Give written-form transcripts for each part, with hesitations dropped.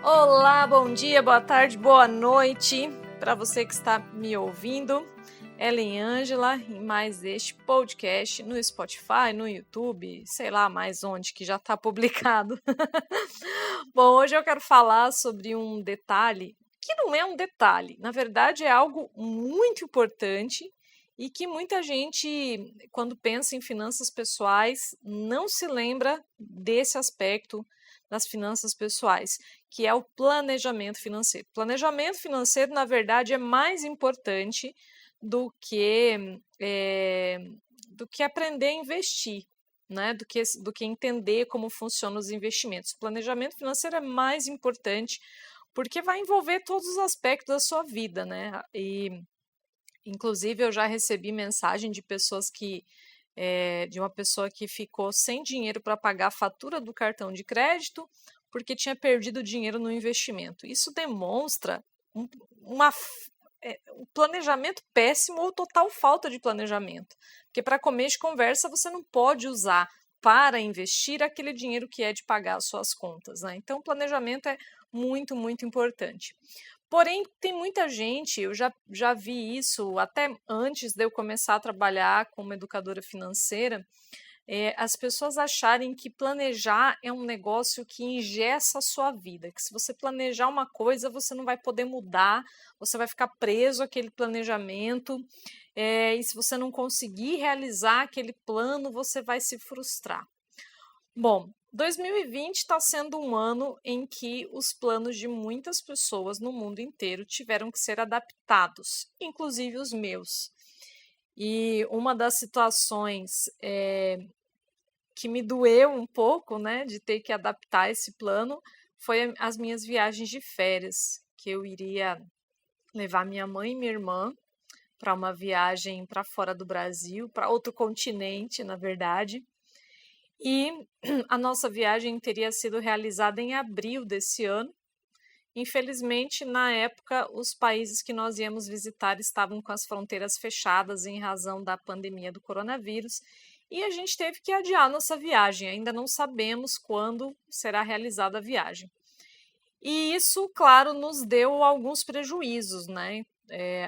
Olá, bom dia, boa tarde, boa noite para você que está me ouvindo. Ellen Ângela em mais este podcast no Spotify, no YouTube, sei lá mais onde que já está publicado. Bom, hoje eu quero falar sobre um detalhe que não é um detalhe, na verdade é algo muito importante e que muita gente, quando pensa em finanças pessoais, não se lembra desse aspecto das finanças pessoais, que é o planejamento financeiro. Planejamento financeiro, na verdade, é mais importante do que, do que aprender a investir, né? Do que entender como funcionam os investimentos. O planejamento financeiro é mais importante porque vai envolver todos os aspectos da sua vida, né? E, inclusive, eu já recebi mensagem de pessoas que de uma pessoa que ficou sem dinheiro para pagar a fatura do cartão de crédito porque tinha perdido dinheiro no investimento. Isso demonstra um planejamento péssimo ou total falta de planejamento. Porque para começo de conversa você não pode usar para investir aquele dinheiro que é de pagar as suas contas, né? Então o planejamento é muito, muito importante. Porém, tem muita gente, eu já vi isso até antes de eu começar a trabalhar como educadora financeira, as pessoas acharem que planejar é um negócio que engessa a sua vida, que se você planejar uma coisa, você não vai poder mudar, você vai ficar preso àquele planejamento, e se você não conseguir realizar aquele plano, você vai se frustrar. Bom, 2020 está sendo um ano em que os planos de muitas pessoas no mundo inteiro tiveram que ser adaptados, inclusive os meus. E uma das situações que me doeu um pouco, né, de ter que adaptar esse plano, foi as minhas viagens de férias, que eu iria levar minha mãe e minha irmã para uma viagem para fora do Brasil, para outro continente, na verdade. E a nossa viagem teria sido realizada em abril desse ano. Infelizmente, na época, os países que nós íamos visitar estavam com as fronteiras fechadas em razão da pandemia do coronavírus e a gente teve que adiar nossa viagem. Ainda não sabemos quando será realizada a viagem. E isso, claro, nos deu alguns prejuízos, né?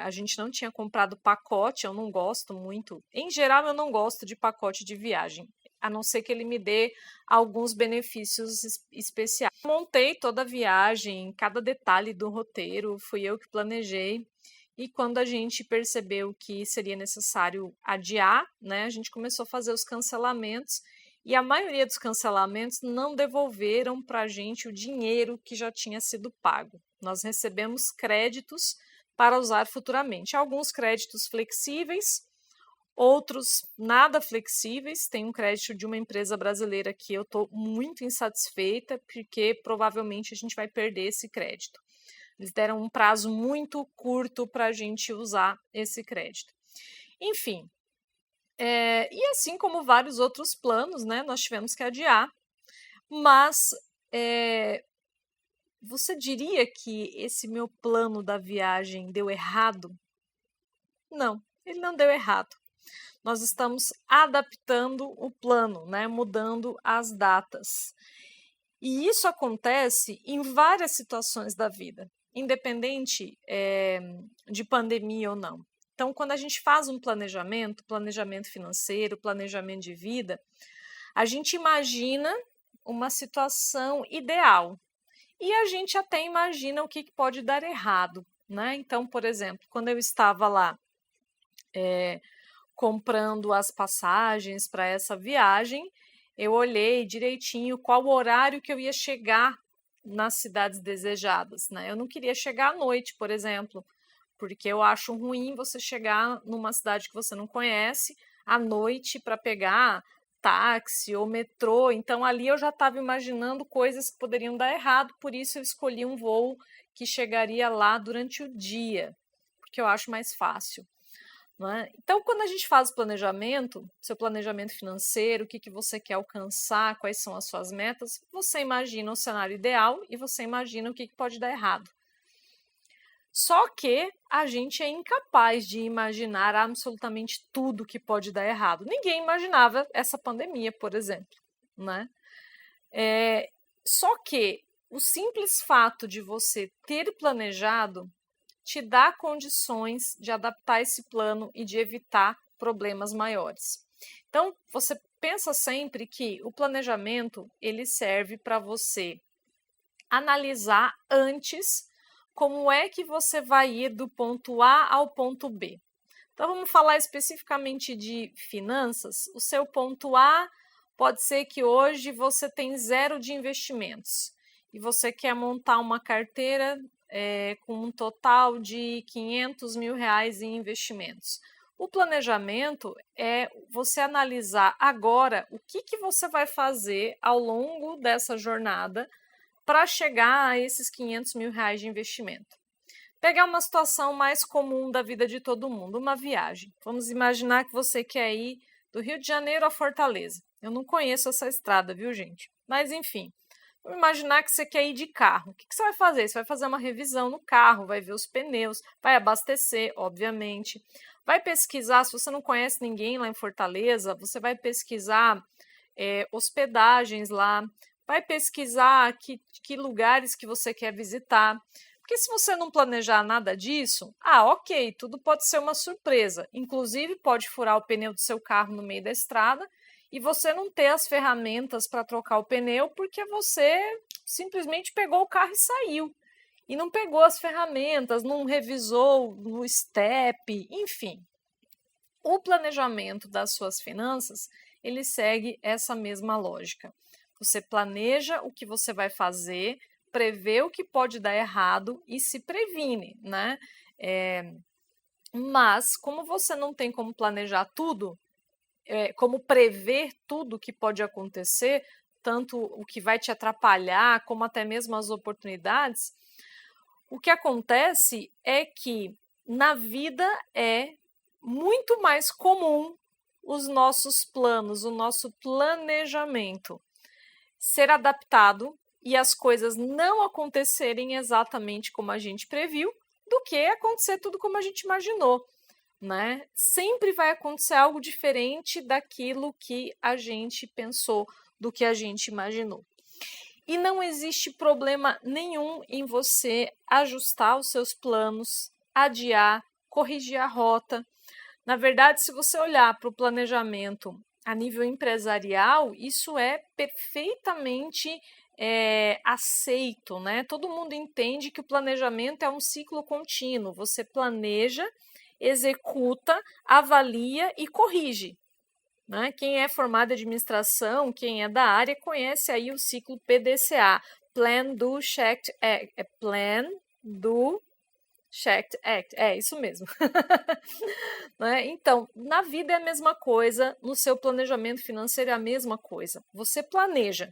A gente não tinha comprado pacote, eu não gosto muito. Em geral, eu não gosto de pacote de viagem, a não ser que ele me dê alguns benefícios especiais. Montei toda a viagem, cada detalhe do roteiro, fui eu que planejei. E quando a gente percebeu que seria necessário adiar, né, a gente começou a fazer os cancelamentos. E a maioria dos cancelamentos não devolveram para a gente o dinheiro que já tinha sido pago. Nós recebemos créditos para usar futuramente. Alguns créditos flexíveis, outros nada flexíveis. Tem um crédito de uma empresa brasileira que eu estou muito insatisfeita, porque provavelmente a gente vai perder esse crédito. Eles deram um prazo muito curto para a gente usar esse crédito. Enfim, e assim como vários outros planos, né, nós tivemos que adiar, mas você diria que esse meu plano da viagem deu errado? Não, ele não deu errado. Nós estamos adaptando o plano, né, mudando as datas. E isso acontece em várias situações da vida, independente de pandemia ou não. Então, quando a gente faz um planejamento financeiro, planejamento de vida, a gente imagina uma situação ideal e a gente até imagina o que pode dar errado, né? Então, por exemplo, quando eu estava lá comprando as passagens para essa viagem, eu olhei direitinho qual o horário que eu ia chegar nas cidades desejadas, né? Eu não queria chegar à noite, por exemplo, porque eu acho ruim você chegar numa cidade que você não conhece à noite para pegar táxi ou metrô. Então ali eu já estava imaginando coisas que poderiam dar errado, por isso eu escolhi um voo que chegaria lá durante o dia, porque eu acho mais fácil. Não é? Então, quando a gente faz o planejamento, seu planejamento financeiro, o que você quer alcançar, quais são as suas metas, você imagina o cenário ideal e você imagina o que pode dar errado. Só que a gente é incapaz de imaginar absolutamente tudo que pode dar errado. Ninguém imaginava essa pandemia, por exemplo, né? Só que o simples fato de você ter planejado te dá condições de adaptar esse plano e de evitar problemas maiores. Então, você pensa sempre que o planejamento ele serve para você analisar antes como é que você vai ir do ponto A ao ponto B. Então, vamos falar especificamente de finanças. O seu ponto A pode ser que hoje você tem 0 de investimentos e você quer montar uma carteira com um total de R$500 mil em investimentos. O planejamento é você analisar agora o que você vai fazer ao longo dessa jornada para chegar a esses R$500 mil de investimento. Pegar uma situação mais comum da vida de todo mundo, uma viagem. Vamos imaginar que você quer ir do Rio de Janeiro a Fortaleza. Eu não conheço essa estrada, viu, gente? Mas, enfim, vamos imaginar que você quer ir de carro. O que você vai fazer? Você vai fazer uma revisão no carro, vai ver os pneus, vai abastecer, obviamente. Vai pesquisar, se você não conhece ninguém lá em Fortaleza, você vai pesquisar hospedagens lá, vai pesquisar que lugares que você quer visitar. Porque se você não planejar nada disso, ok, tudo pode ser uma surpresa. Inclusive, pode furar o pneu do seu carro no meio da estrada e você não ter as ferramentas para trocar o pneu porque você simplesmente pegou o carro e saiu. E não pegou as ferramentas, não revisou no step, enfim. O planejamento das suas finanças, ele segue essa mesma lógica. Você planeja o que você vai fazer, prevê o que pode dar errado e se previne, né? Mas, como você não tem como planejar tudo, como prever tudo que pode acontecer, tanto o que vai te atrapalhar, como até mesmo as oportunidades, o que acontece é que na vida é muito mais comum os nossos planos, o nosso planejamento ser adaptado e as coisas não acontecerem exatamente como a gente previu, do que acontecer tudo como a gente imaginou, né? Sempre vai acontecer algo diferente daquilo que a gente pensou, do que a gente imaginou. E não existe problema nenhum em você ajustar os seus planos, adiar, corrigir a rota. Na verdade, se você olhar para o planejamento a nível empresarial, isso é perfeitamente aceito, né? Todo mundo entende que o planejamento é um ciclo contínuo. Você planeja, executa, avalia e corrige. Né? Quem é formado em administração, quem é da área, conhece aí o ciclo PDCA, Plan, Do, Checked, Act. Plan, Do, Checked, Act. É isso mesmo. Né? Então, na vida é a mesma coisa, no seu planejamento financeiro é a mesma coisa. Você planeja.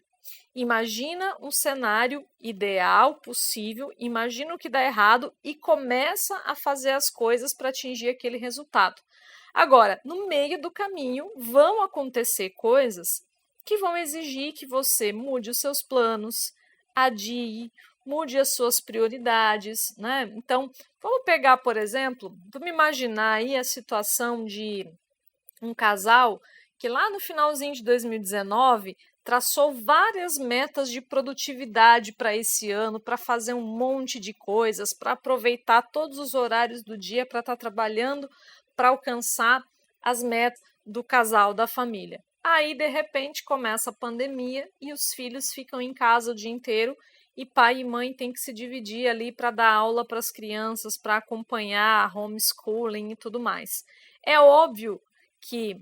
Imagina um cenário ideal, possível, imagina o que dá errado e começa a fazer as coisas para atingir aquele resultado. Agora, no meio do caminho, vão acontecer coisas que vão exigir que você mude os seus planos, adie, mude as suas prioridades, né? Então, vamos pegar, por exemplo, vamos imaginar aí a situação de um casal que lá no finalzinho de 2019 traçou várias metas de produtividade para esse ano, para fazer um monte de coisas, para aproveitar todos os horários do dia para estar trabalhando para alcançar as metas do casal, da família. Aí, de repente, começa a pandemia e os filhos ficam em casa o dia inteiro e pai e mãe têm que se dividir ali para dar aula para as crianças, para acompanhar homeschooling e tudo mais. É óbvio que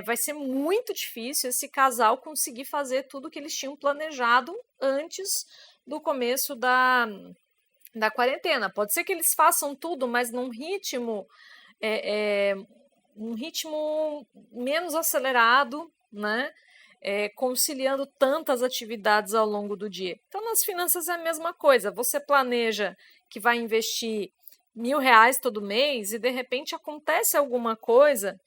vai ser muito difícil esse casal conseguir fazer tudo o que eles tinham planejado antes do começo da quarentena. Pode ser que eles façam tudo, mas num ritmo menos acelerado, né? Conciliando tantas atividades ao longo do dia. Então, nas finanças é a mesma coisa. Você planeja que vai investir R$1.000 todo mês e, de repente, acontece alguma coisa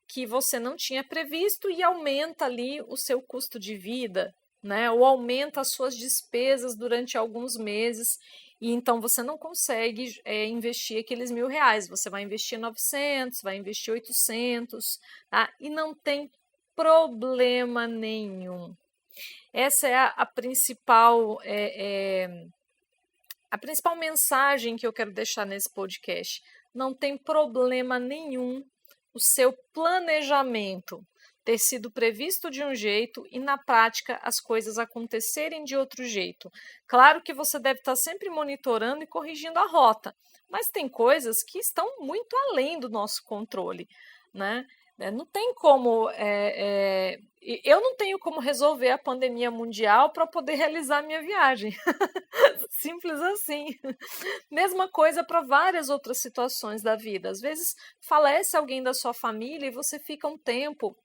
que você não tinha previsto e aumenta ali o seu custo de vida, né? Ou aumenta as suas despesas durante alguns meses e então você não consegue investir aqueles R$1.000. Você vai investir 900, vai investir 800, tá? E não tem problema nenhum. Essa é a principal a principal mensagem que eu quero deixar nesse podcast. Não tem problema nenhum o seu planejamento ter sido previsto de um jeito e na prática as coisas acontecerem de outro jeito. Claro que você deve estar sempre monitorando e corrigindo a rota, mas tem coisas que estão muito além do nosso controle, né? Não tem como, eu não tenho como resolver a pandemia mundial para poder realizar minha viagem. Simples assim. Mesma coisa para várias outras situações da vida. Às vezes falece alguém da sua família e você fica um tempo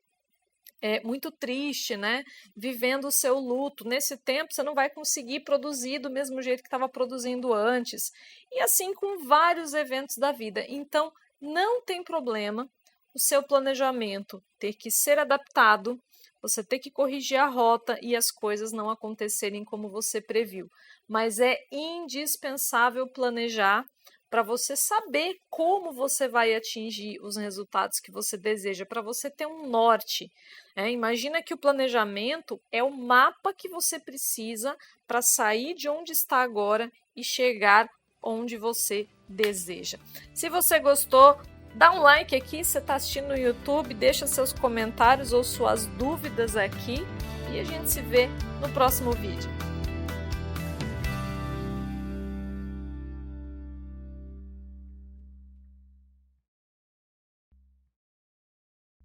muito triste, né? Vivendo o seu luto. Nesse tempo você não vai conseguir produzir do mesmo jeito que estava produzindo antes. E assim com vários eventos da vida. Então, não tem problema o seu planejamento ter que ser adaptado, você ter que corrigir a rota e as coisas não acontecerem como você previu. Mas é indispensável planejar para você saber como você vai atingir os resultados que você deseja, para você ter um norte. Imagina que o planejamento é o mapa que você precisa para sair de onde está agora e chegar onde você deseja. Se você gostou, dá um like aqui, se você está assistindo no YouTube, deixa seus comentários ou suas dúvidas aqui e a gente se vê no próximo vídeo.